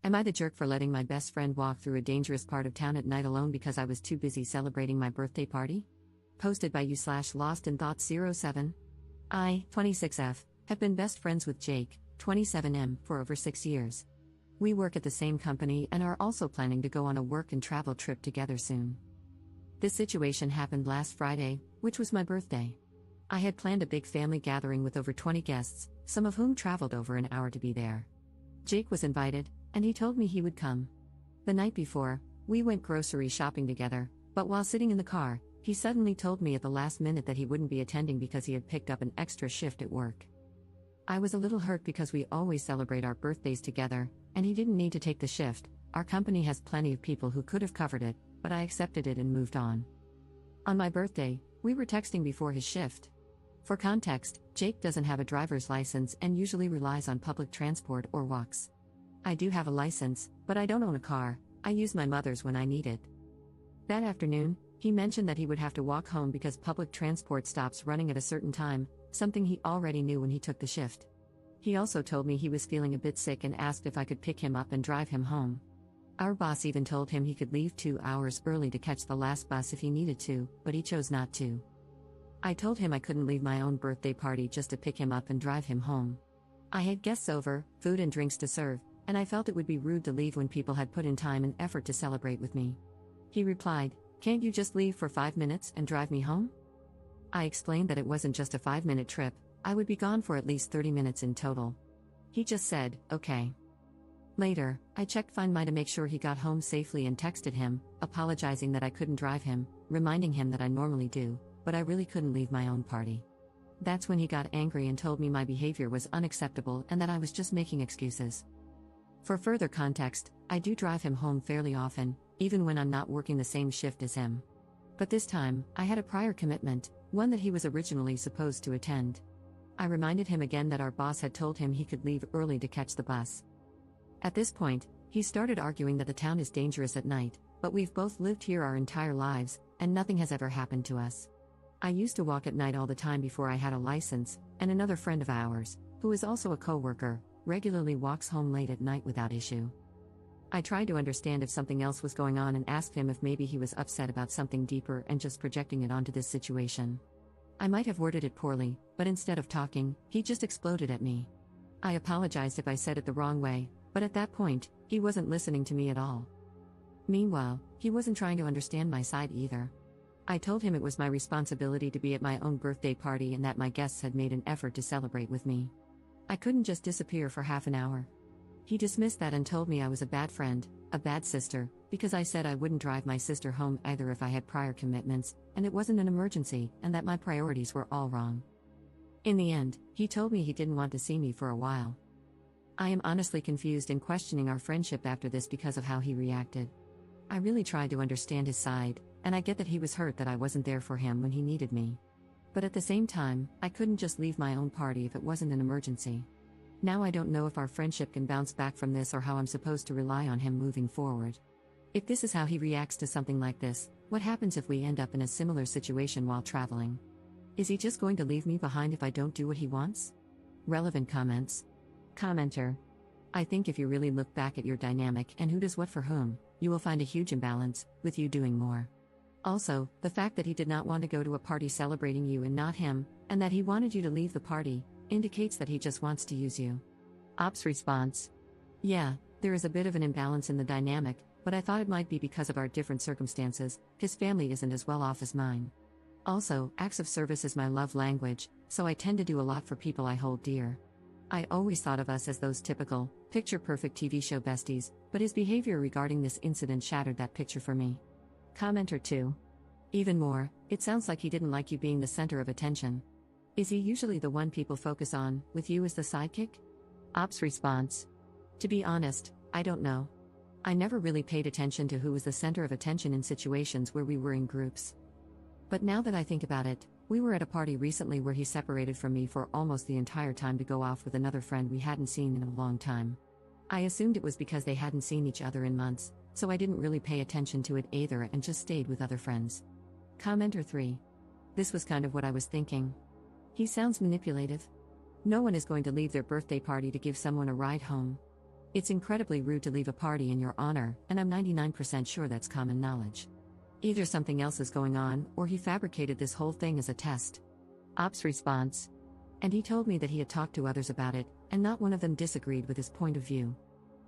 Am I the jerk for letting my best friend walk through a dangerous part of town at night alone because I was too busy celebrating my birthday party? Posted by you/LostInThoughts07. I, 26F, have been best friends with Jake, 27M, for over 6 years. We work at the same company and are also planning to go on a work and travel trip together soon. This situation happened last Friday, which was my birthday. I had planned a big family gathering with over 20 guests, some of whom traveled over an hour to be there. Jake was invited, and he told me he would come. The night before, we went grocery shopping together, but while sitting in the car, he suddenly told me at the last minute that he wouldn't be attending because he had picked up an extra shift at work. I was a little hurt because we always celebrate our birthdays together, and he didn't need to take the shift. Our company has plenty of people who could have covered it, but I accepted it and moved on. On my birthday, we were texting before his shift. For context, Jake doesn't have a driver's license and usually relies on public transport or walks. I do have a license, but I don't own a car. I use my mother's when I need it. That afternoon, he mentioned that he would have to walk home because public transport stops running at a certain time, something he already knew when he took the shift. He also told me he was feeling a bit sick and asked if I could pick him up and drive him home. Our boss even told him he could leave 2 hours early to catch the last bus if he needed to, but he chose not to. I told him I couldn't leave my own birthday party just to pick him up and drive him home. I had guests over, food and drinks to serve, and I felt it would be rude to leave when people had put in time and effort to celebrate with me. He replied, "Can't you just leave for 5 minutes and drive me home?" I explained that it wasn't just a 5-minute trip, I would be gone for at least 30 minutes in total. He just said, "Okay." Later, I checked Find My to make sure he got home safely and texted him, apologizing that I couldn't drive him, reminding him that I normally do, but I really couldn't leave my own party. That's when he got angry and told me my behavior was unacceptable and that I was just making excuses. For further context, I do drive him home fairly often, even when I'm not working the same shift as him. But this time, I had a prior commitment, one that he was originally supposed to attend. I reminded him again that our boss had told him he could leave early to catch the bus. At this point, he started arguing that the town is dangerous at night, but we've both lived here our entire lives, and nothing has ever happened to us. I used to walk at night all the time before I had a license, and another friend of ours, who is also a co-worker, regularly walks home late at night without issue. I tried to understand if something else was going on and asked him if maybe he was upset about something deeper and just projecting it onto this situation. I might have worded it poorly, but instead of talking, he just exploded at me. I apologized if I said it the wrong way, but at that point, he wasn't listening to me at all. Meanwhile, he wasn't trying to understand my side either. I told him it was my responsibility to be at my own birthday party and that my guests had made an effort to celebrate with me. I couldn't just disappear for half an hour. He dismissed that and told me I was a bad friend, a bad sister, because I said I wouldn't drive my sister home either if I had prior commitments, and it wasn't an emergency, and that my priorities were all wrong. In the end, he told me he didn't want to see me for a while. I am honestly confused and questioning our friendship after this because of how he reacted. I really tried to understand his side, and I get that he was hurt that I wasn't there for him when he needed me. But at the same time, I couldn't just leave my own party if it wasn't an emergency. Now I don't know if our friendship can bounce back from this or how I'm supposed to rely on him moving forward. If this is how he reacts to something like this, what happens if we end up in a similar situation while traveling? Is he just going to leave me behind if I don't do what he wants? Relevant comments. Commenter. I think if you really look back at your dynamic and who does what for whom, you will find a huge imbalance, with you doing more. Also, the fact that he did not want to go to a party celebrating you and not him, and that he wanted you to leave the party, indicates that he just wants to use you. Ops response. Yeah, there is a bit of an imbalance in the dynamic, but I thought it might be because of our different circumstances. His family isn't as well off as mine. Also, acts of service is my love language, so I tend to do a lot for people I hold dear. I always thought of us as those typical, picture-perfect TV show besties, but his behavior regarding this incident shattered that picture for me. Commenter 2. Even more, it sounds like he didn't like you being the center of attention. Is he usually the one people focus on, with you as the sidekick? Ops response. To be honest, I don't know. I never really paid attention to who was the center of attention in situations where we were in groups. But now that I think about it, we were at a party recently where he separated from me for almost the entire time to go off with another friend we hadn't seen in a long time. I assumed it was because they hadn't seen each other in months, so I didn't really pay attention to it either and just stayed with other friends. Commenter 3. This was kind of what I was thinking. He sounds manipulative. No one is going to leave their birthday party to give someone a ride home. It's incredibly rude to leave a party in your honor, and I'm 99% sure that's common knowledge. Either something else is going on, or he fabricated this whole thing as a test. Ops response. And he told me that he had talked to others about it, and not one of them disagreed with his point of view.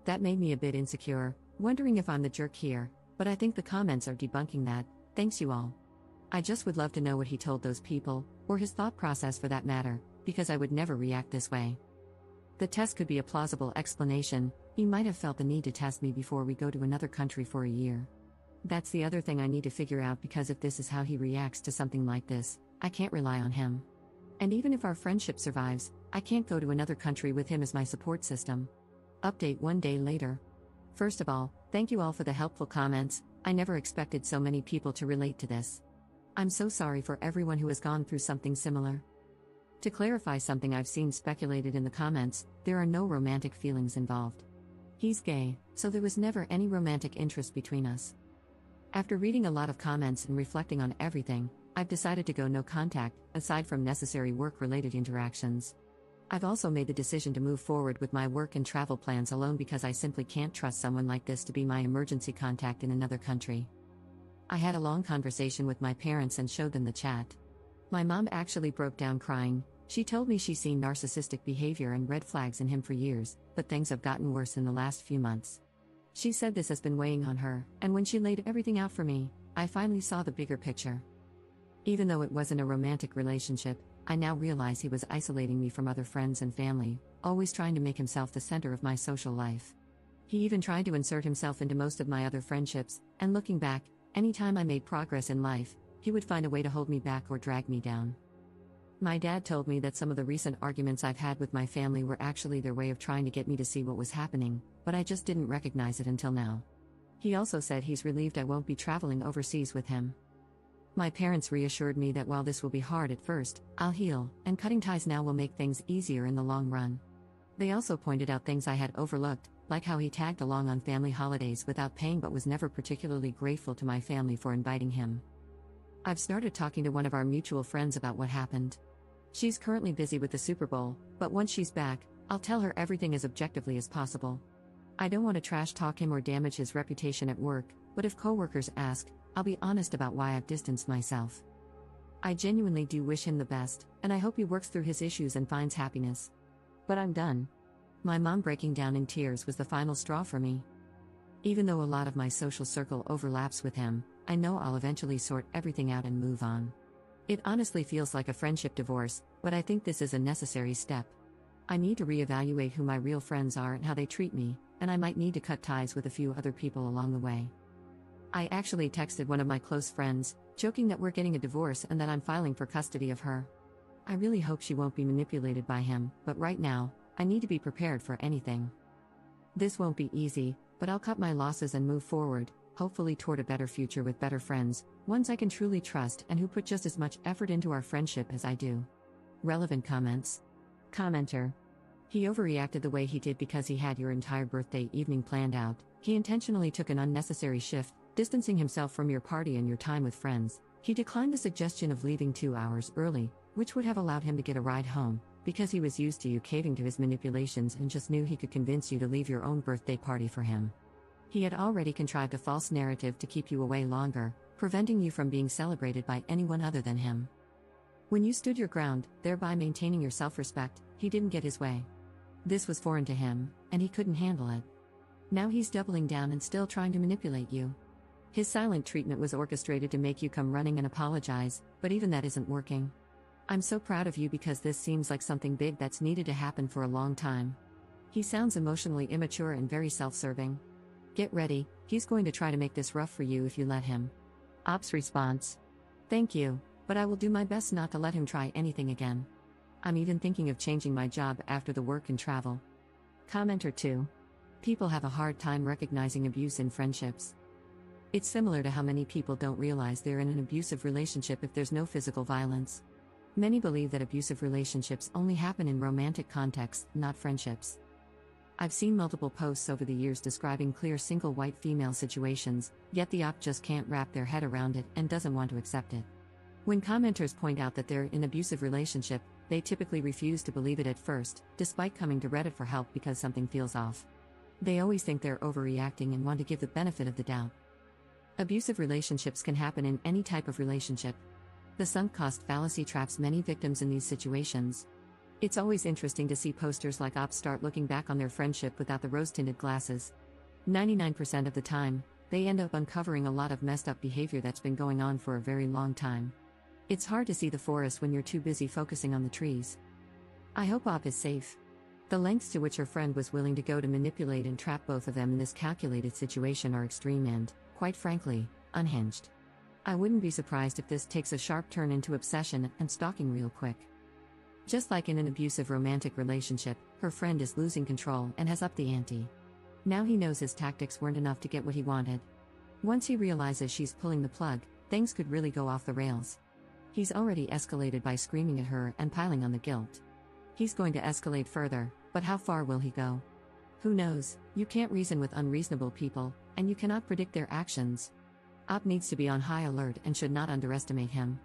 That made me a bit insecure, wondering if I'm the jerk here, but I think the comments are debunking that. Thanks you all. I just would love to know what he told those people, or his thought process for that matter, because I would never react this way. The test could be a plausible explanation. He might have felt the need to test me before we go to another country for a year. That's the other thing I need to figure out, because if this is how he reacts to something like this, I can't rely on him. And even if our friendship survives, I can't go to another country with him as my support system. Update 1 day later. First of all, thank you all for the helpful comments. I never expected so many people to relate to this. I'm so sorry for everyone who has gone through something similar. To clarify something I've seen speculated in the comments, there are no romantic feelings involved. He's gay, so there was never any romantic interest between us. After reading a lot of comments and reflecting on everything, I've decided to go no contact, aside from necessary work-related interactions. I've also made the decision to move forward with my work and travel plans alone, because I simply can't trust someone like this to be my emergency contact in another country. I had a long conversation with my parents and showed them the chat. My mom actually broke down crying. She told me she's seen narcissistic behavior and red flags in him for years, but things have gotten worse in the last few months. She said this has been weighing on her, and when she laid everything out for me, I finally saw the bigger picture. Even though it wasn't a romantic relationship, I now realize he was isolating me from other friends and family, always trying to make himself the center of my social life. He even tried to insert himself into most of my other friendships, and looking back, anytime I made progress in life, he would find a way to hold me back or drag me down. My dad told me that some of the recent arguments I've had with my family were actually their way of trying to get me to see what was happening, but I just didn't recognize it until now. He also said he's relieved I won't be traveling overseas with him. My parents reassured me that while this will be hard at first, I'll heal, and cutting ties now will make things easier in the long run. They also pointed out things I had overlooked, like how he tagged along on family holidays without paying but was never particularly grateful to my family for inviting him. I've started talking to one of our mutual friends about what happened. She's currently busy with the Super Bowl, but once she's back, I'll tell her everything as objectively as possible. I don't want to trash talk him or damage his reputation at work, but if coworkers ask, I'll be honest about why I've distanced myself. I genuinely do wish him the best, and I hope he works through his issues and finds happiness. But I'm done. My mom breaking down in tears was the final straw for me. Even though a lot of my social circle overlaps with him, I know I'll eventually sort everything out and move on. It honestly feels like a friendship divorce, but I think this is a necessary step. I need to reevaluate who my real friends are and how they treat me, and I might need to cut ties with a few other people along the way. I actually texted one of my close friends, joking that we're getting a divorce and that I'm filing for custody of her. I really hope she won't be manipulated by him, but right now, I need to be prepared for anything. This won't be easy, but I'll cut my losses and move forward, hopefully toward a better future with better friends, ones I can truly trust and who put just as much effort into our friendship as I do. Relevant comments. Commenter. He overreacted the way he did because he had your entire birthday evening planned out. He intentionally took an unnecessary shift, distancing himself from your party and your time with friends. He declined the suggestion of leaving 2 hours early, which would have allowed him to get a ride home, because he was used to you caving to his manipulations and just knew he could convince you to leave your own birthday party for him. He had already contrived a false narrative to keep you away longer, preventing you from being celebrated by anyone other than him. When you stood your ground, thereby maintaining your self-respect, he didn't get his way. This was foreign to him, and he couldn't handle it. Now he's doubling down and still trying to manipulate you. His silent treatment was orchestrated to make you come running and apologize, but even that isn't working. I'm so proud of you because this seems like something big that's needed to happen for a long time. He sounds emotionally immature and very self-serving. Get ready, he's going to try to make this rough for you if you let him. Ops response. Thank you, but I will do my best not to let him try anything again. I'm even thinking of changing my job after the work and travel. Commenter 2. People have a hard time recognizing abuse in friendships. It's similar to how many people don't realize they're in an abusive relationship if there's no physical violence. Many believe that abusive relationships only happen in romantic contexts, not friendships. I've seen multiple posts over the years describing clear single white female situations, yet the op just can't wrap their head around it and doesn't want to accept it. When commenters point out that they're in an abusive relationship, they typically refuse to believe it at first, despite coming to Reddit for help because something feels off. They always think they're overreacting and want to give the benefit of the doubt. Abusive relationships can happen in any type of relationship. The sunk cost fallacy traps many victims in these situations. It's always interesting to see posters like ops start looking back on their friendship without the rose-tinted glasses. 99% of the time, they end up uncovering a lot of messed up behavior that's been going on for a very long time. It's hard to see the forest when you're too busy focusing on the trees. I hope Op is safe. The lengths to which her friend was willing to go to manipulate and trap both of them in this calculated situation are extreme and, quite frankly, unhinged. I wouldn't be surprised if this takes a sharp turn into obsession and stalking real quick. Just like in an abusive romantic relationship, her friend is losing control and has upped the ante. Now he knows his tactics weren't enough to get what he wanted. Once he realizes she's pulling the plug, things could really go off the rails. He's already escalated by screaming at her and piling on the guilt. He's going to escalate further, but how far will he go? Who knows? You can't reason with unreasonable people, and you cannot predict their actions. Op needs to be on high alert and should not underestimate him.